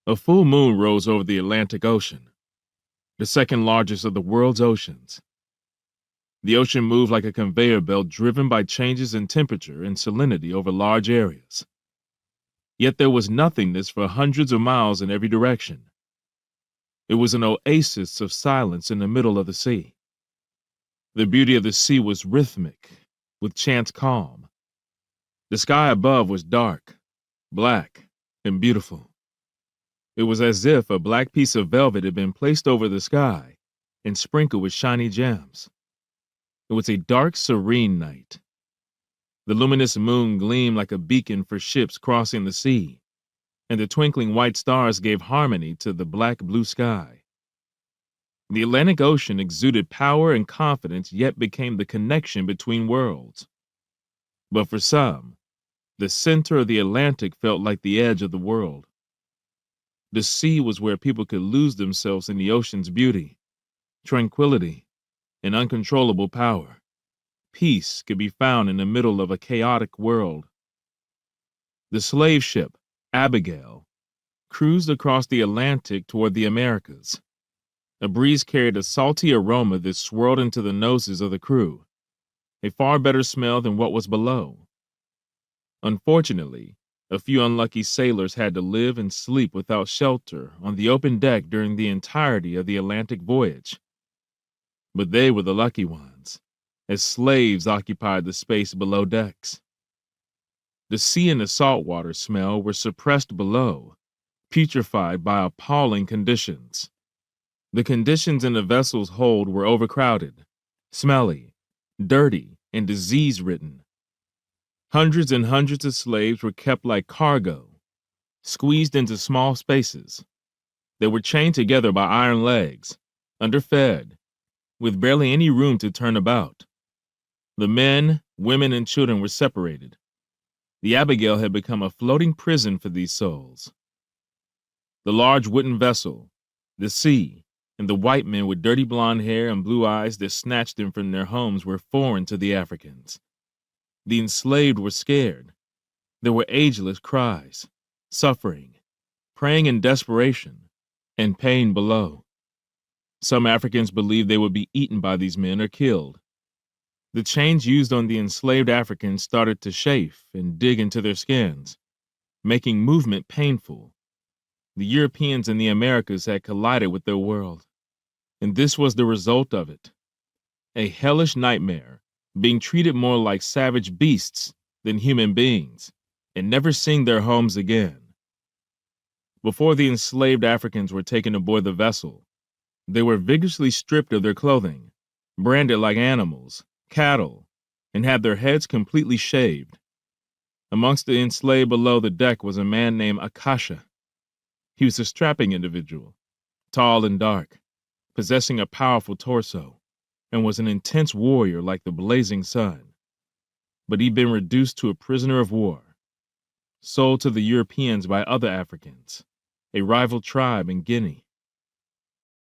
A full moon rose over the Atlantic Ocean, the second largest of the world's oceans. The ocean moved like a conveyor belt driven by changes in temperature and salinity over large areas. Yet there was nothingness for hundreds of miles in every direction. It was an oasis of silence in the middle of the sea. The beauty of the sea was rhythmic, with chance calm. The sky above was dark, black, and beautiful. It was as if a black piece of velvet had been placed over the sky and sprinkled with shiny gems. It was a dark, serene night. The luminous moon gleamed like a beacon for ships crossing the sea, and the twinkling white stars gave harmony to the black-blue sky. The Atlantic Ocean exuded power and confidence, yet became the connection between worlds. But for some, the center of the Atlantic felt like the edge of the world. The sea was where people could lose themselves in the ocean's beauty, tranquility, and uncontrollable power. Peace could be found in the middle of a chaotic world. The slave ship, Abigail, cruised across the Atlantic toward the Americas. A breeze carried a salty aroma that swirled into the noses of the crew, a far better smell than what was below. Unfortunately, a few unlucky sailors had to live and sleep without shelter on the open deck during the entirety of the Atlantic voyage. But they were the lucky ones, as slaves occupied the space below decks. The sea and the saltwater smell were suppressed below, putrefied by appalling conditions. The conditions in the vessel's hold were overcrowded, smelly, dirty, and disease-ridden. Hundreds and hundreds of slaves were kept like cargo, squeezed into small spaces. They were chained together by iron legs, underfed, with barely any room to turn about. The men, women, and children were separated. The Abigail had become a floating prison for these souls. The large wooden vessel, the sea, and the white men with dirty blonde hair and blue eyes that snatched them from their homes were foreign to the Africans. The enslaved were scared. There were ageless cries, suffering, praying in desperation, and pain below. Some Africans believed they would be eaten by these men or killed. The chains used on the enslaved Africans started to chafe and dig into their skins, making movement painful. The Europeans and the Americas had collided with their world, and this was the result of it. A hellish nightmare, being treated more like savage beasts than human beings, and never seeing their homes again. Before the enslaved Africans were taken aboard the vessel, they were vigorously stripped of their clothing, branded like animals, cattle, and had their heads completely shaved. Amongst the enslaved below the deck was a man named Akasha. He was a strapping individual, tall and dark, possessing a powerful torso, and was an intense warrior like the blazing sun. But he'd been reduced to a prisoner of war, sold to the Europeans by other Africans, a rival tribe in Guinea.